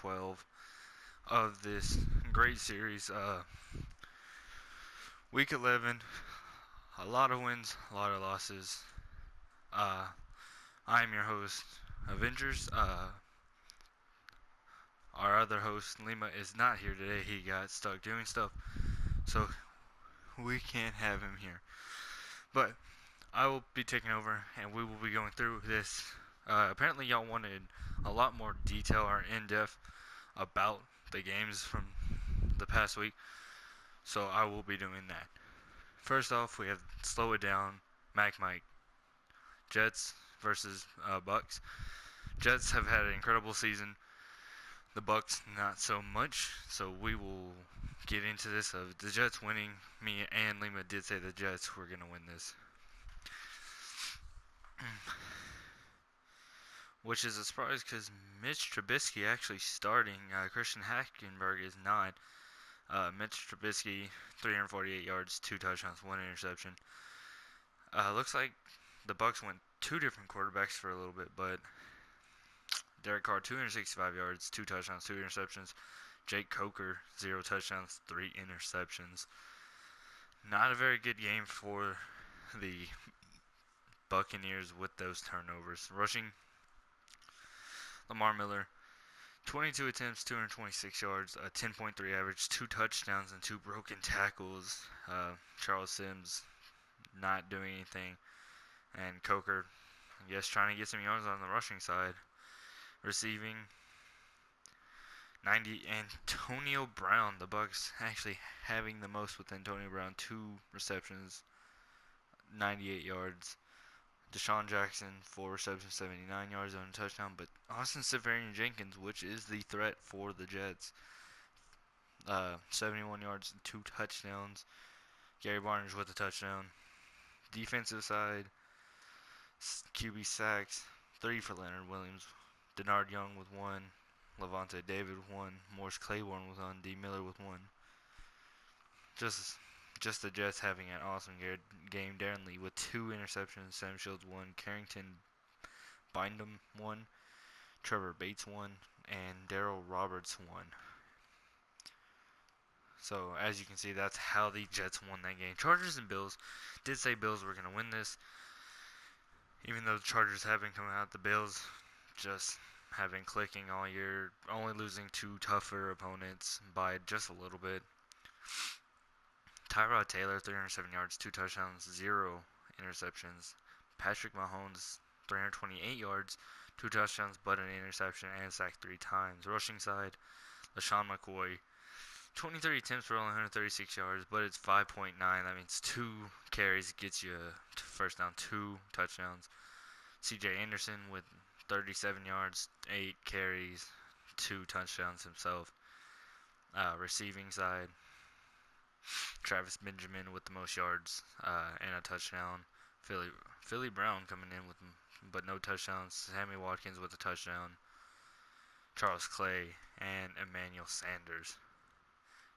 12 of this great series. Week 11, a lot of wins, a lot of losses. I'm your host, Avengers. Our other host, Lima, is not here today. He got stuck doing stuff, so we can't have him here. But I will be taking over, and we will be going through this. Apparently, y'all wanted a lot more detail or in-depth about the games from the past week, so I will be doing that. First off, we have Slow It Down, Mac Mike, Jets versus Bucks. Jets have had an incredible season. The Bucks not so much, so we will get into this of the Jets winning. Me and Lima did say the Jets were gonna win this, which is a surprise because Mitch Trubisky actually starting. Christian Hackenberg is not. Mitch Trubisky, 348 yards, 2 touchdowns, 1 interception. Looks like the Bucks went 2 different quarterbacks for a little bit, but Derek Carr, 265 yards, 2 touchdowns, 2 interceptions. Jake Coker, 0 touchdowns, 3 interceptions. Not a very good game for the Buccaneers with those turnovers. Rushing, Lamar Miller, 22 attempts, 226 yards, a 10.3 average, 2 touchdowns, and 2 broken tackles. Charles Sims not doing anything. And Coker, I guess, trying to get some yards on the rushing side. Receiving, 90. Antonio Brown, the Bucks actually having the most with Antonio Brown, 2 receptions, 98 yards. Deshaun Jackson, 4 receptions, 79 yards on a touchdown. But Austin Seferian-Jenkins, which is the threat for the Jets, 71 yards and 2 touchdowns. Gary Barnes with a touchdown. Defensive side, QB sacks, 3 for Leonard Williams. Denard Young with 1. Levante David with 1. Morris Claiborne was on. D. Miller with 1. Just the Jets having an awesome game. Darren Lee with 2 interceptions. Sam Shields 1. Carrington Bindum 1. Trevor Bates 1. And Darrell Roberts 1. So, as you can see, that's how the Jets won that game. Chargers and Bills. Did say Bills were going to win this. Even though the Chargers have been coming out, the Bills just have been clicking all year. Only losing 2 tougher opponents by just a little bit. Tyrod Taylor, 307 yards, 2 touchdowns, 0 interceptions. Patrick Mahomes, 328 yards, 2 touchdowns, but an interception and sacked 3 times. Rushing side, LaShawn McCoy, 23 attempts for only 136 yards, but it's 5.9. That means 2 carries gets you a first down, 2 touchdowns. C.J. Anderson with 37 yards, 8 carries, 2 touchdowns himself. Receiving side, Travis Benjamin with the most yards and a touchdown. Philly Brown coming in with, but no touchdowns. Sammy Watkins with a touchdown. Charles Clay and Emmanuel Sanders.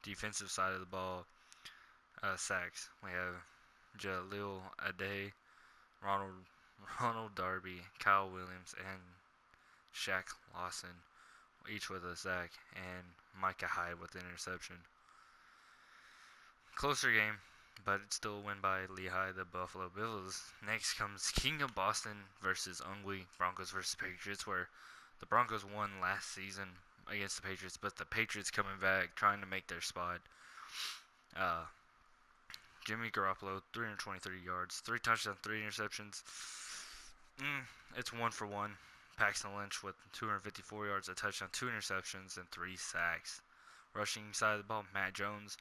Defensive side of the ball, sacks. We have Jalil Ade, Ronald Darby, Kyle Williams, and Shaq Lawson, each with a sack, and Micah Hyde with an interception. Closer game, but it's still a win by Lehigh, the Buffalo Bills. Next comes King of Boston versus Ungwe, Broncos versus Patriots, where the Broncos won last season against the Patriots, but the Patriots coming back, trying to make their spot. Jimmy Garoppolo, 323 yards, 3 touchdowns, 3 interceptions. It's 1 for 1. Paxton Lynch with 254 yards, a touchdown, 2 interceptions, and 3 sacks. Rushing side of the ball, Matt Jones,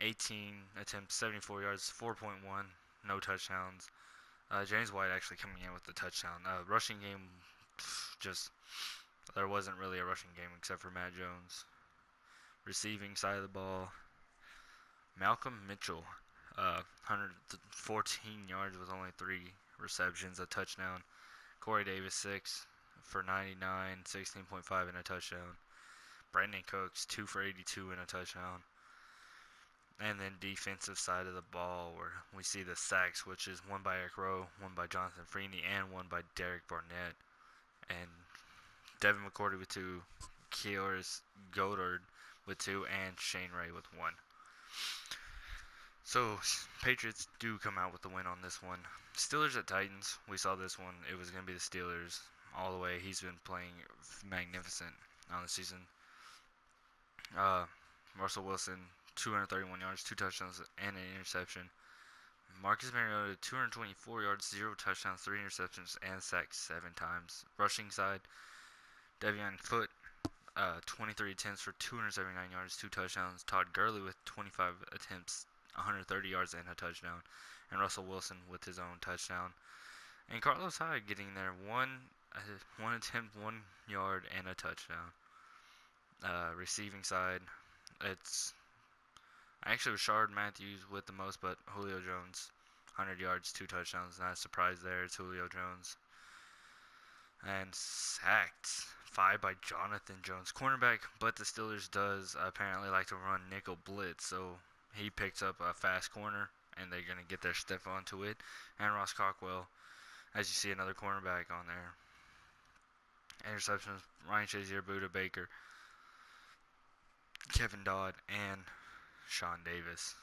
18 attempts, 74 yards, 4.1, no touchdowns. James White actually coming in with the touchdown. Rushing game, there wasn't really a rushing game except for Matt Jones. Receiving side of the ball, Malcolm Mitchell, 114 yards with only 3 receptions, a touchdown. Corey Davis, 6 for 99, 16.5 and a touchdown. Brandon Cooks, 2 for 82 and a touchdown. And then defensive side of the ball, where we see the sacks, which is 1 by Eric Rowe, 1 by Jonathan Freeney, and 1 by Derek Barnett. And Devin McCourty with 2, Keoris Goddard with 2, and Shane Ray with 1. So, Patriots do come out with the win on this one. Steelers at Titans. We saw this one. It was going to be the Steelers all the way. He's been playing magnificent on the season. Russell Wilson, 231 yards, 2 touchdowns, and an interception. Marcus Mariota, 224 yards, 0 touchdowns, 3 interceptions, and sacked 7 times. Rushing side, Devion Foot, 23 attempts for 279 yards, 2 touchdowns. Todd Gurley with 25 attempts, 130 yards, and a touchdown. And Russell Wilson with his own touchdown. And Carlos Hyde getting there, one attempt, 1 yard, and a touchdown. Receiving side, it's actually Rashard Matthews with the most, but Julio Jones, 100 yards, 2 touchdowns. Not a surprise there. It's Julio Jones. And sacked 5 by Jonathan Jones, cornerback, but the Steelers does apparently like to run nickel blitz, so he picks up a fast corner, and they're going to get their step onto it. And Ross Cockwell, as you see, another cornerback on there. Interceptions, Ryan Shazier, Buda Baker, Kevin Dodd, and Sean Davis.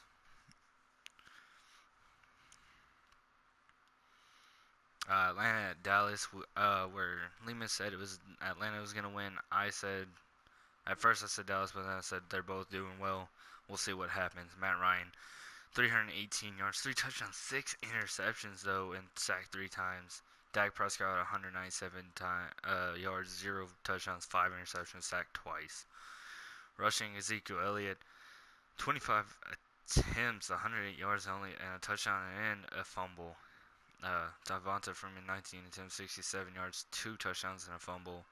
Atlanta at Dallas, where Lima said Atlanta was going to win. At first I said Dallas, but then I said they're both doing well. We'll see what happens. Matt Ryan, 318 yards, 3 touchdowns, 6 interceptions, though, and sacked 3 times. Dak Prescott, 197 yards, 0 touchdowns, 5 interceptions, sacked twice. Rushing, Ezekiel Elliott, 25 attempts, 108 yards only, and a touchdown and a fumble. Devonta Freeman, 19 attempts, 67 yards, 2 touchdowns and a fumble.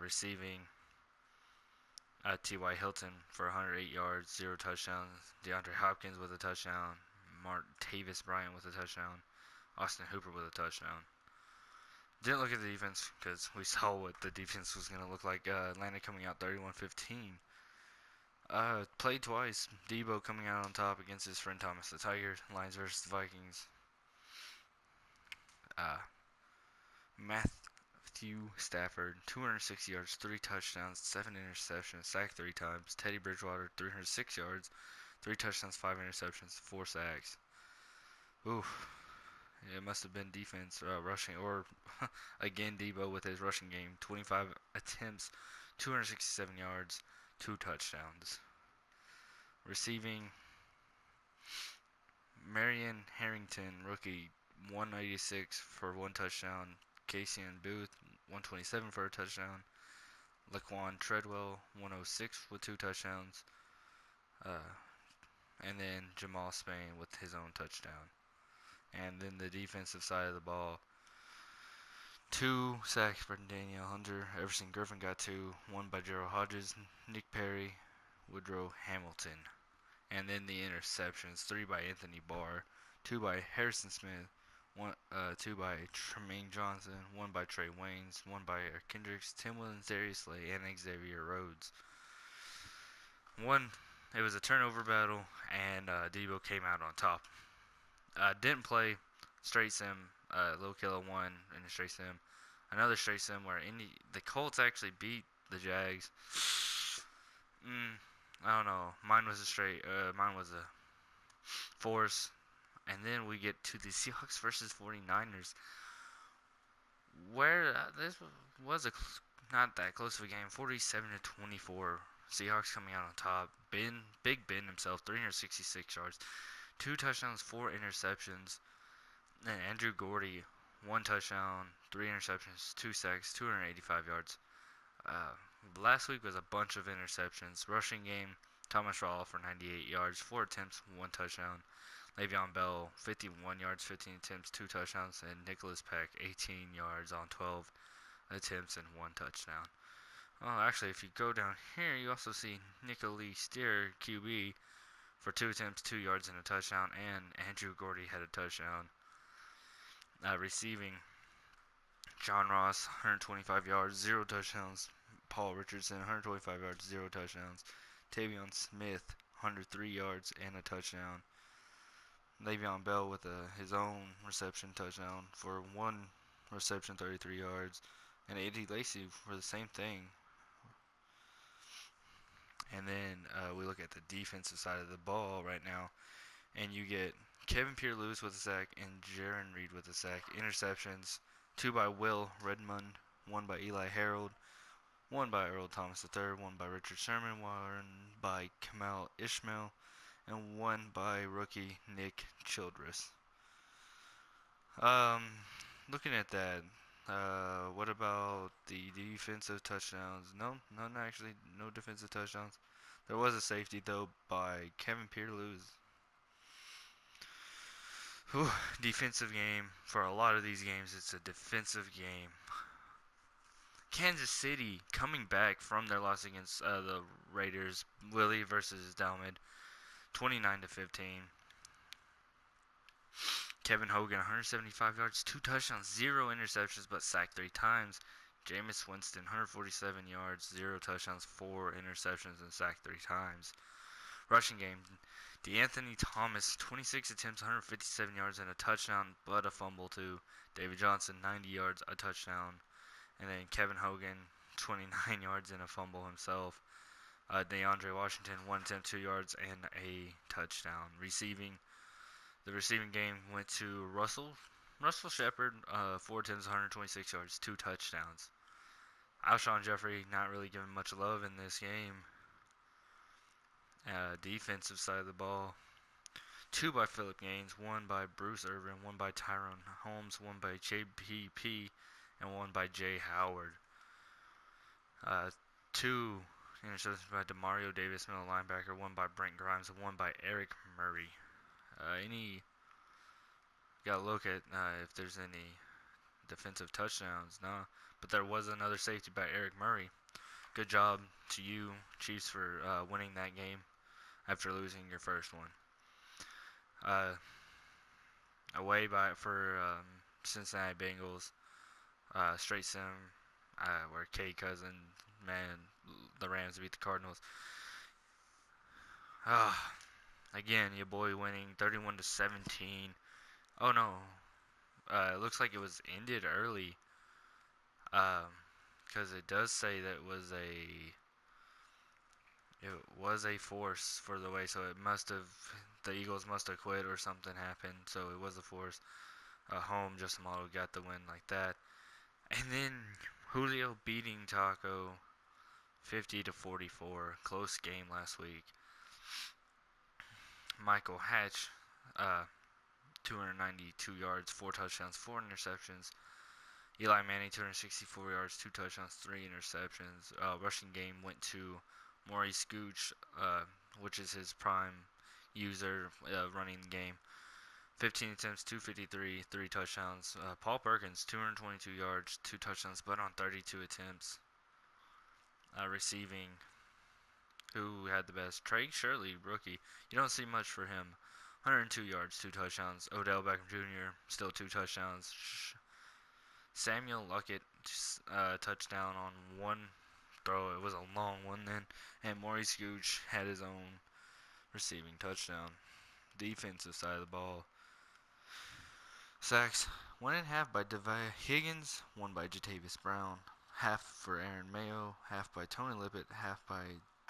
Receiving, T.Y. Hilton for 108 yards, 0 touchdowns. DeAndre Hopkins with a touchdown. Martavis Bryant with a touchdown. Austin Hooper with a touchdown. Didn't look at the defense because we saw what the defense was going to look like. Atlanta coming out 31-15. Played twice. Debo coming out on top against his friend Thomas the Tiger. Lions versus the Vikings. Matthew Stafford, 260 yards, 3 touchdowns, 7 interceptions, sacked 3 times. Teddy Bridgewater, 306 yards, 3 touchdowns, 5 interceptions, 4 sacks. Oof. It must have been defense rushing, or again Debo with his rushing game. 25 attempts, 267 yards, 2 touchdowns. Receiving, Marion Harrington, rookie, 186 for 1 touchdown. Casey and Booth, 127 for a touchdown. Laquan Treadwell, 106 with 2 touchdowns. And then Jamal Spain with his own touchdown. And then the defensive side of the ball, 2 sacks for Danielle Hunter. Everson Griffin got 2. 1 by Gerald Hodges, Nick Perry, Woodrow Hamilton. And then the interceptions, 3 by Anthony Barr, 2 by Harrison Smith, 2 by Tremaine Johnson, 1 by Trey Waynes, 1 by Eric Kendricks, Tim Williams, Darius Slay, and Xavier Rhodes. It was a turnover battle, and Debo came out on top. Didn't play straight sim. Lil Killa won in a straight sim. Another straight sim where the Colts actually beat the Jags. I don't know. Mine was a force. And then we get to the Seahawks versus 49ers, where this was not that close of a game. 47-24. Seahawks coming out on top. Big Ben himself, 366 yards, 2 touchdowns, 4 interceptions. And Andrew Gordy, 1 touchdown, 3 interceptions, 2 sacks, 285 yards. Last week was a bunch of interceptions. Rushing game, Thomas Rawls for 98 yards, 4 attempts, 1 touchdown. Le'Veon Bell, 51 yards, 15 attempts, 2 touchdowns. And Nicholas Peck, 18 yards on 12 attempts and 1 touchdown. Well, actually, if you go down here, you also see Nicolai Steer, QB, for 2 attempts, 2 yards, and a touchdown. And Andrew Gordy had a touchdown. Receiving, John Ross, 125 yards, 0 touchdowns. Paul Richardson, 125 yards, 0 touchdowns. Tavion Smith, 103 yards and a touchdown. Le'Veon Bell with his own reception touchdown for 1 reception, 33 yards. And Eddie Lacy for the same thing, And then we look at the defensive side of the ball right now, and you get Kevin Pierre-Louis with a sack and Jaron Reed with a sack. Interceptions, 2 by Will Redmond, 1 by Eli Harold, 1 by Earl Thomas III, 1 by Richard Sherman, 1 by Kamal Ishmael, and 1 by rookie Nick Childress. Looking at that, what about the defensive touchdowns? No, none actually. No defensive touchdowns. There was a safety though by Kevin Pierre-Louis. Defensive game. For a lot of these games, it's a defensive game. Kansas City coming back from their loss against the Raiders. Willie versus Dalmid, 29-15. Kevin Hogan, 175 yards, 2 touchdowns, 0 interceptions, but sacked 3 times. Jameis Winston, 147 yards, 0 touchdowns, 4 interceptions, and sacked 3 times. Rushing game, DeAnthony Thomas, 26 attempts, 157 yards, and a touchdown, but a fumble too. David Johnson, 90 yards, a touchdown. And then Kevin Hogan, 29 yards and a fumble himself. DeAndre Washington, 1 attempt, 2 yards, and a touchdown. The receiving game went to Russell Shepard, 4 attempts, 126 yards, 2 touchdowns. Alshon Jeffrey not really given much love in this game. Defensive side of the ball, 2 by Philip Gaines, 1 by Bruce Irvin, 1 by Tyrone Holmes, 1 by JPP, and 1 by Jay Howard. 2 interceptions by Demario Davis, middle linebacker, 1 by Brent Grimes, and 1 by Eric Murray. Gotta look at if there's any defensive touchdowns. No, but there was another safety by Eric Murray. Good job to you, Chiefs, for winning that game after losing your first one. Away for Cincinnati Bengals, straight sim, where K Cousin, man, the Rams beat the Cardinals. Again, your boy winning 31-17. Oh no, it looks like it was ended early. Because it does say that it was a force for the way, so the Eagles must have quit or something happened, so it was a force. Home, Justin Model got the win like that. And then Julio beating Taco 50-44. Close game last week. Michael Hatch, 292 yards, 4 touchdowns, 4 interceptions. Eli Manning, 264 yards, 2 touchdowns, 3 interceptions. Rushing game went to Maurice Gooch, which is his prime user running the game. 15 attempts, 253, 3 touchdowns. Paul Perkins, 222 yards, 2 touchdowns, but on 32 attempts. Receiving, who had the best? Trey Shirley, rookie. You don't see much for him. 102 yards, 2 touchdowns. Odell Beckham Jr., still 2 touchdowns. Samuel Luckett, touchdown on 1 throw. It was a long one then. And Maurice Gooch had his own receiving touchdown. Defensive side of the ball. Sacks, 1.5 by Devay Higgins, 1 by Jatavis Brown, half for Aaron Mayo, half by Tony Lippett, half by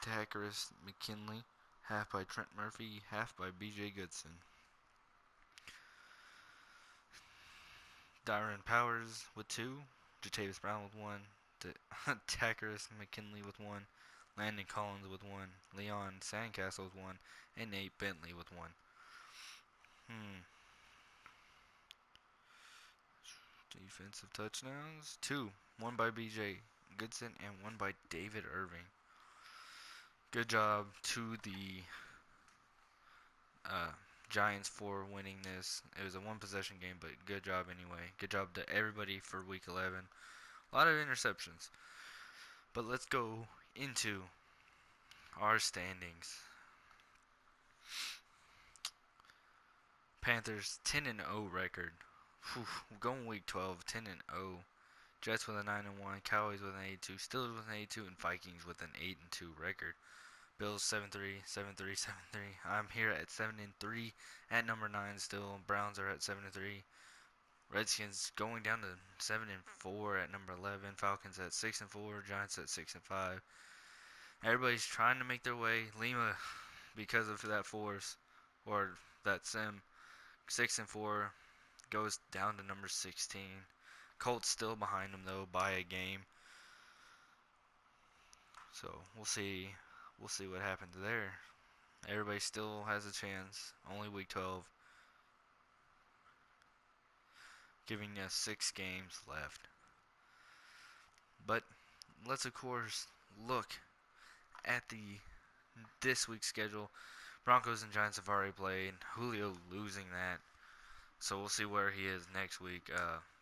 Takaris McKinley, half by Trent Murphy, half by B.J. Goodson. Dyron Powers with 2, Jatavis Brown with 1, Takaris McKinley with 1, Landon Collins with 1, Leon Sandcastle with 1, and Nate Bentley with 1. Defensive touchdowns, 2. 1 by B.J. Goodson and 1 by David Irving. Good job to the Giants for winning this. It was a 1-possession game, but good job anyway. Good job to everybody for Week 11. A lot of interceptions. But let's go into our standings. Panthers 10-0 record. We're going Week 12, 10-0. Jets with a 9-1, Cowboys with an 8-2, Steelers with an 8-2, and Vikings with an 8-2 record. Bills 7-3, 7-3, 7-3. I'm here at 7-3 at number 9 still. Browns are at 7-3. Redskins going down to 7-4 at number 11. Falcons at 6-4. Giants at 6-5. Everybody's trying to make their way. Lima, because of that force or that sim, 6-4, goes down to number 16. Colts still behind them though by a game. So we'll see. We'll see what happens there. Everybody still has a chance. Only week 12. Giving us 6 games left. But let's of course look at this week's schedule. Broncos and Giants have already played. Julio losing that. So we'll see where he is next week.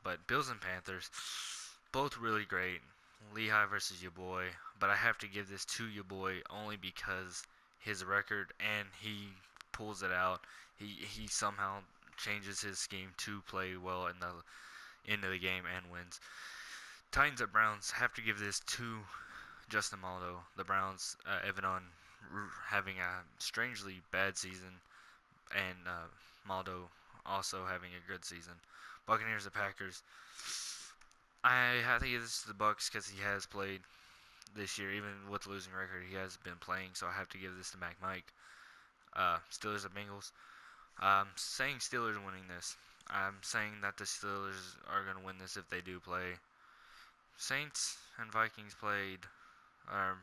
But Bills and Panthers, both really great. Lehigh versus your boy. But I have to give this to your boy only because his record, and he pulls it out. He somehow changes his scheme to play well in the end of the game and wins. Titans at Browns, have to give this to Justin Maldo. The Browns, Evan having a strangely bad season, and Maldo also having a good season. Buccaneers at Packers. I have to give this to the Bucs because he has played this year, even with the losing record. He has been playing, so I have to give this to Mac Mike. Steelers at Bengals. I'm saying Steelers winning this. I'm saying that the Steelers are going to win this if they do play. Saints and Vikings played, or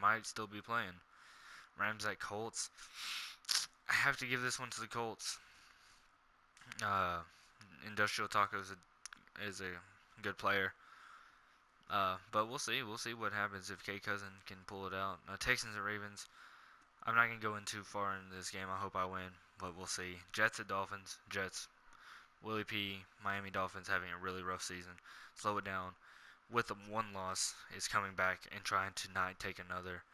might still be playing. Rams at Colts. I have to give this one to the Colts. Industrial Taco is a good player. But we'll see. We'll see what happens if K Cousin can pull it out. Texans and Ravens. I'm not going to go in too far into this game. I hope I win, but we'll see. Jets at Dolphins. Jets. Willie P. Miami Dolphins having a really rough season. Slow it down. With the one loss, is coming back and trying to not take another.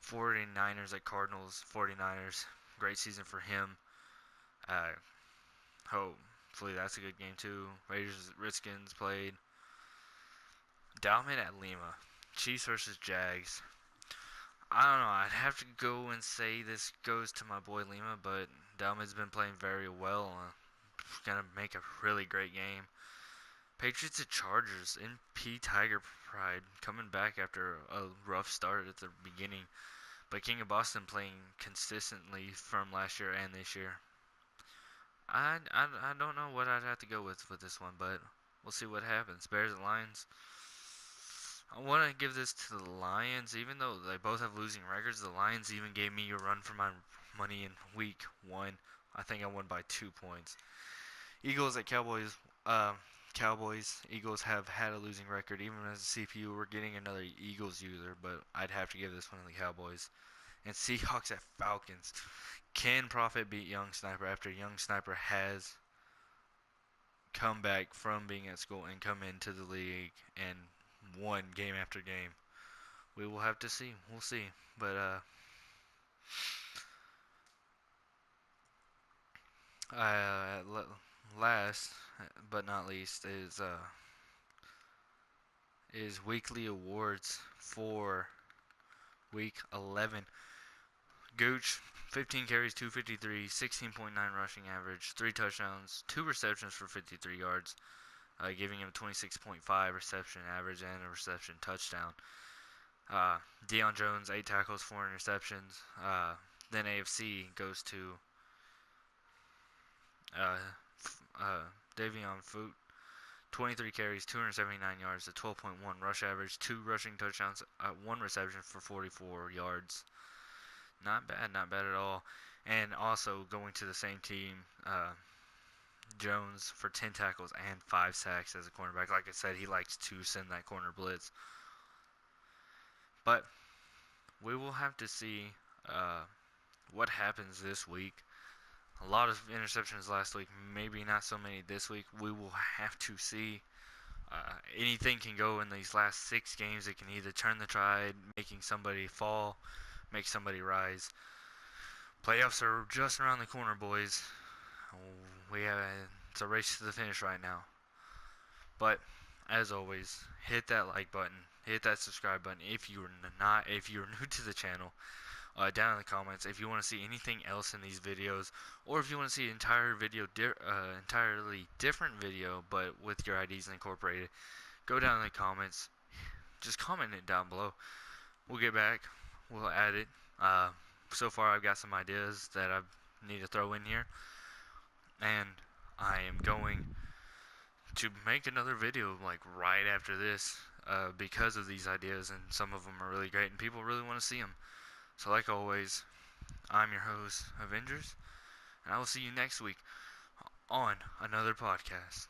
49ers at Cardinals. 49ers. Great season for him. Hopefully that's a good game too. Raiders Redskins played. Dalman at Lima. Chiefs versus Jags. I don't know. I'd have to go and say this goes to my boy Lima, but Dalman's been playing very well. Gonna make a really great game. Patriots at Chargers in P Tiger Pride, coming back after a rough start at the beginning, but King of Boston playing consistently from last year and this year. I don't know what I'd have to go with this one, but we'll see what happens. Bears and Lions. I want to give this to the Lions, even though they both have losing records. The Lions even gave me a run for my money in week 1. I think I won by 2 points. Eagles at Cowboys. Eagles have had a losing record. Even as a CPU, we're getting another Eagles user, but I'd have to give this one to the Cowboys. And Seahawks at Falcons. Can Prophet beat Young Sniper after Young Sniper has come back from being at school and come into the league and won game after game? We will have to see. We'll see. But last but not least is weekly awards for week 11. Gooch, 15 carries, 253, 16.9 rushing average, 3 touchdowns, 2 receptions for 53 yards, giving him 26.5 reception average and a reception touchdown. Deion Jones, 8 tackles, 4 interceptions. Then AFC goes to Davion Foot, 23 carries, 279 yards, a 12.1 rush average, 2 rushing touchdowns, 1 reception for 44 yards. Not bad at all. And also going to the same team, Jones for 10 tackles and 5 sacks as a cornerback. Like I said, he likes to send that corner blitz. But we will have to see what happens this week. A lot of interceptions last week, maybe not so many this week. We will have to see. Anything can go in these last 6 games. It can either turn the tide, making somebody fall, make somebody rise. Playoffs are just around the corner, boys. It's a race to the finish right now. But as always, hit that like button, hit that subscribe button if you're new to the channel. Down in the comments if you want to see anything else in these videos, or if you want to see an entirely different video but with your IDs incorporated. Go down in the comments, just comment it down below. We'll get back we'll add it. So far, I've got some ideas that I need to throw in here, and I am going to make another video like right after this because of these ideas, and some of them are really great, and people really want to see them. So, like always, I'm your host, Avengers, and I will see you next week on another podcast.